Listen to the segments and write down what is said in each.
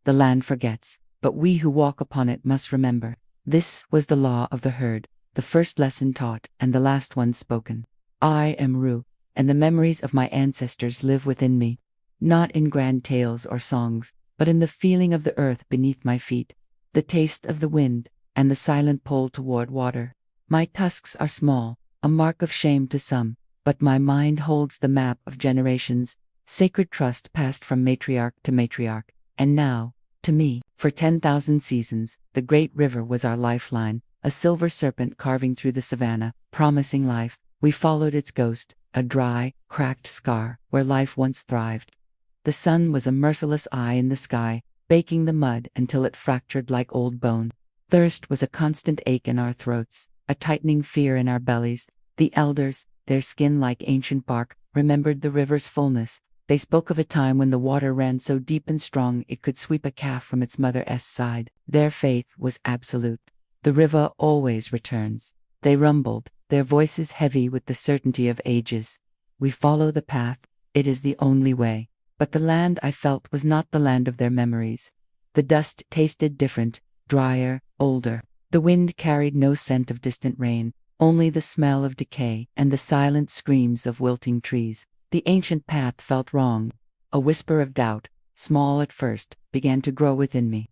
The land forgets, but we who walk upon it must remember. This was the law of the herd, the first lesson taught and the last one spoken. I am Ru, and the memories of my ancestors live within me, not in grand tales or songs, but in the feeling of the earth beneath my feet, the taste of the wind, and the silent pull toward water. My tusks are small, a mark of shame to some, but my mind holds the map of generations, sacred trust passed from matriarch to matriarch, and now, to me, for 10,000 seasons, the great river was our lifeline, a silver serpent carving through the savanna, promising life. We followed its ghost, a dry, cracked scar where life once thrived. The sun was a merciless eye in the sky, baking the mud until it fractured like old bone. Thirst was a constant ache in our throats, a tightening fear in our bellies. The elders, their skin like ancient bark, remembered the river's fullness. They spoke of a time when the water ran so deep and strong it could sweep a calf from its mother's side. Their faith was absolute. The river always returns. They rumbled, their voices heavy with the certainty of ages. We follow the path, it is the only way. But the land I felt was not the land of their memories. The dust tasted different, drier, older. The wind carried no scent of distant rain, only the smell of decay and the silent screams of wilting trees. The ancient path felt wrong. A whisper of doubt, small at first, began to grow within me.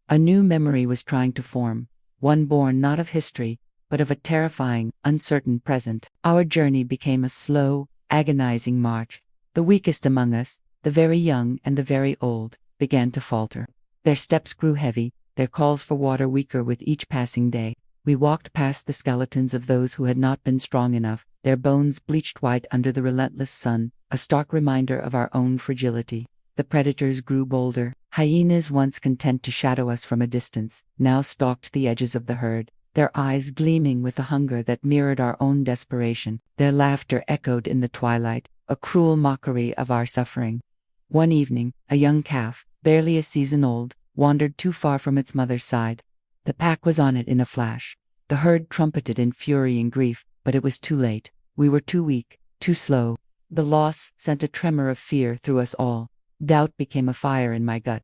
A new memory was trying to form, one born not of history, but of a terrifying, uncertain present. Our journey became a slow, agonizing march. The weakest among us, the very young and the very old, began to falter. Their steps grew heavy, their calls for water weaker with each passing day. We walked past the skeletons of those who had not been strong enough, their bones bleached white under the relentless sun, a stark reminder of our own fragility. The predators grew bolder. Hyenas, once content to shadow us from a distance, now stalked the edges of the herd, their eyes gleaming with a hunger that mirrored our own desperation. Their laughter echoed in the twilight, a cruel mockery of our suffering. One evening, a young calf, barely a season old, wandered too far from its mother's side. The pack was on it in a flash. The herd trumpeted in fury and grief, but it was too late. We were too weak, too slow. The loss sent a tremor of fear through us all. Doubt became a fire in my gut.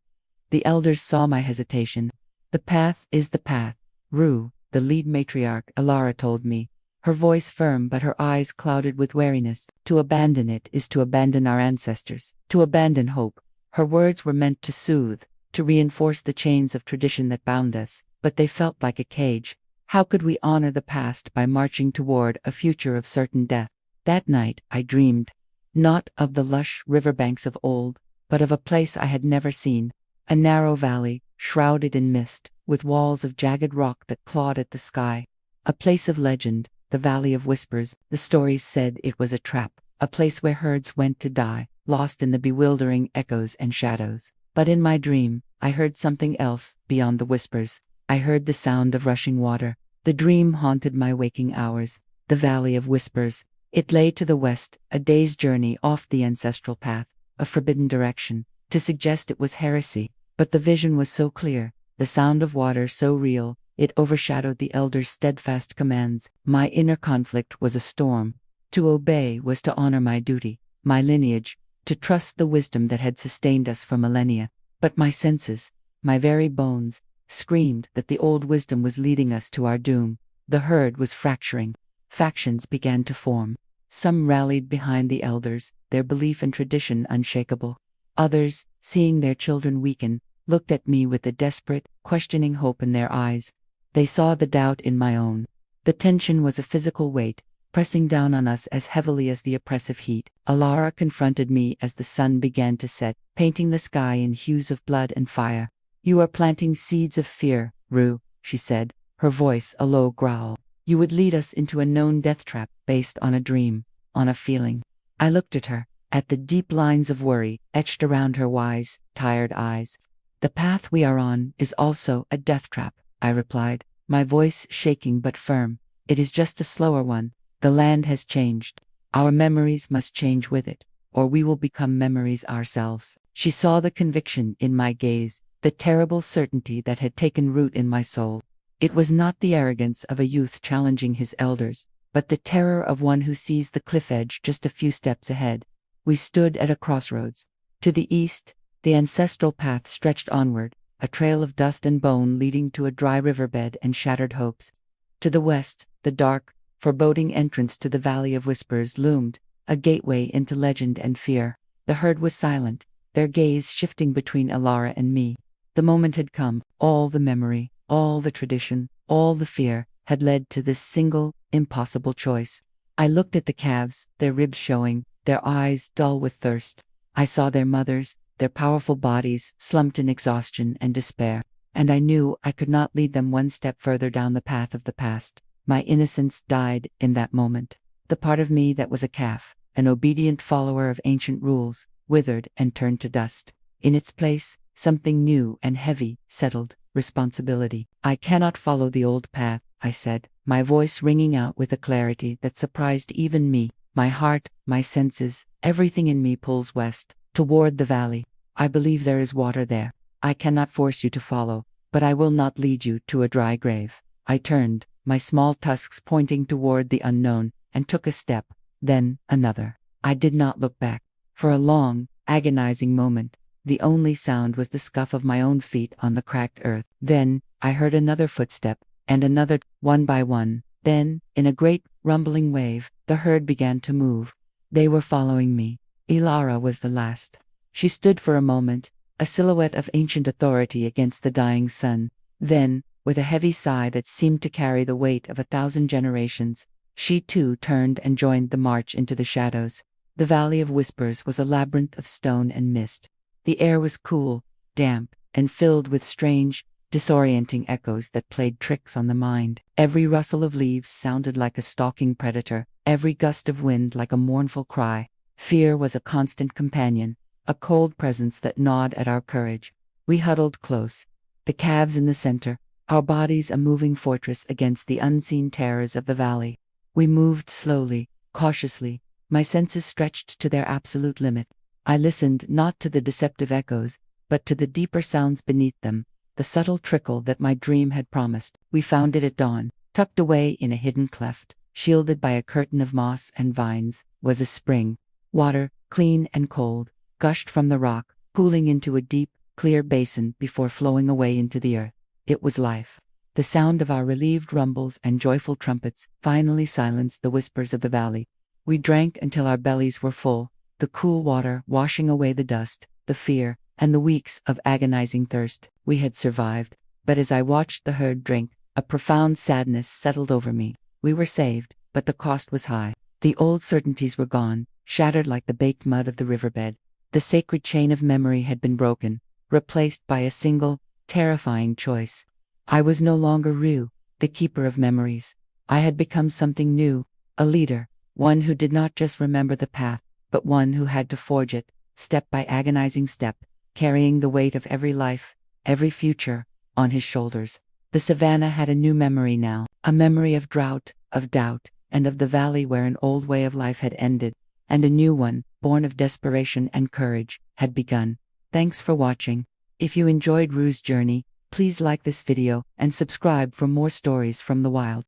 The elders saw my hesitation. The path is the path. Ru, the lead matriarch, Alara told me, her voice firm but her eyes clouded with wariness. To abandon it is to abandon our ancestors, to abandon hope. Her words were meant to soothe, to reinforce the chains of tradition that bound us, but they felt like a cage. How could we honor the past by marching toward a future of certain death? That night I dreamed, not of the lush riverbanks of old, but of a place I had never seen, a narrow valley, shrouded in mist, with walls of jagged rock that clawed at the sky. A place of legend, the Valley of Whispers. The stories said it was a trap, a place where herds went to die, lost in the bewildering echoes and shadows. But in my dream, I heard something else beyond the whispers. I heard the sound of rushing water. The dream haunted my waking hours. The Valley of Whispers. It lay to the west, a day's journey off the ancestral path, a forbidden direction. To suggest it was heresy, but the vision was so clear, the sound of water so real, it overshadowed the elders' steadfast commands. My inner conflict was a storm. To obey was to honor my duty, my lineage, to trust the wisdom that had sustained us for millennia. But my senses, my very bones, screamed that the old wisdom was leading us to our doom. The herd was fracturing. Factions began to form. Some rallied behind the elders, their belief and tradition unshakable. Others, seeing their children weaken, looked at me with a desperate, questioning hope in their eyes. They saw the doubt in my own. The tension was a physical weight, pressing down on us as heavily as the oppressive heat. Alara confronted me as the sun began to set, painting the sky in hues of blood and fire. "You are planting seeds of fear, Ru," she said, her voice a low growl. "You would lead us into a known death trap based on a dream, on a feeling." I looked at her, at the deep lines of worry etched around her wise, tired eyes. "The path we are on is also a death trap," I replied, my voice shaking but firm. "It is just a slower one. The land has changed. Our memories must change with it, or we will become memories ourselves." She saw the conviction in my gaze, the terrible certainty that had taken root in my soul. It was not the arrogance of a youth challenging his elders, but the terror of one who sees the cliff edge just a few steps ahead. We stood at a crossroads. To the east, The ancestral path stretched onward, a trail of dust and bone leading to a dry riverbed and shattered hopes. To the west, the dark, foreboding entrance to the Valley of Whispers loomed, a gateway into legend and fear. The herd was silent, their gaze shifting between Elara and me. The moment had come. All the memory, all the tradition, all the fear had led to this single, impossible choice. I looked at the calves, their ribs showing, their eyes dull with thirst. I saw their mothers, their powerful bodies slumped in exhaustion and despair, and I knew I could not lead them one step further down the path of the past. My innocence died in that moment. The part of me that was a calf, an obedient follower of ancient rules, withered and turned to dust. In its place, something new and heavy settled: responsibility. I cannot follow the old path, I said, my voice ringing out with a clarity that surprised even me. My heart, my senses, everything in me pulls west, toward the valley. I believe there is water there. I cannot force you to follow, but I will not lead you to a dry grave. I turned, my small tusks pointing toward the unknown, and took a step, then another. I did not look back. For a long, agonizing moment, the only sound was the scuff of my own feet on the cracked earth. Then, I heard another footstep, and another, one by one. Then, in a great, rumbling wave, the herd began to move. They were following me. Elara was the last. She stood for a moment, a silhouette of ancient authority against the dying sun. Then, with a heavy sigh that seemed to carry the weight of 1,000 generations, she too turned and joined the march into the shadows. The Valley of Whispers was a labyrinth of stone and mist. The air was cool, damp, and filled with strange, disorienting echoes that played tricks on the mind. Every rustle of leaves sounded like a stalking predator, every gust of wind like a mournful cry. Fear was a constant companion, a cold presence that gnawed at our courage. We huddled close, the calves in the center, our bodies a moving fortress against the unseen terrors of the valley. We moved slowly, cautiously, my senses stretched to their absolute limit. I listened not to the deceptive echoes, but to the deeper sounds beneath them, the subtle trickle that my dream had promised. We found it at dawn. Tucked away in a hidden cleft, shielded by a curtain of moss and vines, was a spring. Water, clean and cold, gushed from the rock, pooling into a deep, clear basin before flowing away into the earth. It was life. The sound of our relieved rumbles and joyful trumpets finally silenced the whispers of the valley. We drank until our bellies were full, the cool water washing away the dust, the fear, and the weeks of agonizing thirst. We had survived, but as I watched the herd drink, a profound sadness settled over me. We were saved, but the cost was high. The old certainties were gone, shattered like the baked mud of the riverbed. The sacred chain of memory had been broken, replaced by a single, terrifying choice. I was no longer Rue, the keeper of memories. I had become something new, a leader, one who did not just remember the path, but one who had to forge it, step by agonizing step, carrying the weight of every life, every future, on his shoulders. The savanna had a new memory now, a memory of drought, of doubt, and of the valley where an old way of life had ended, and a new one, born of desperation and courage, had begun. Thanks for watching. If you enjoyed Rue's journey, please like this video and subscribe for more stories from the wild.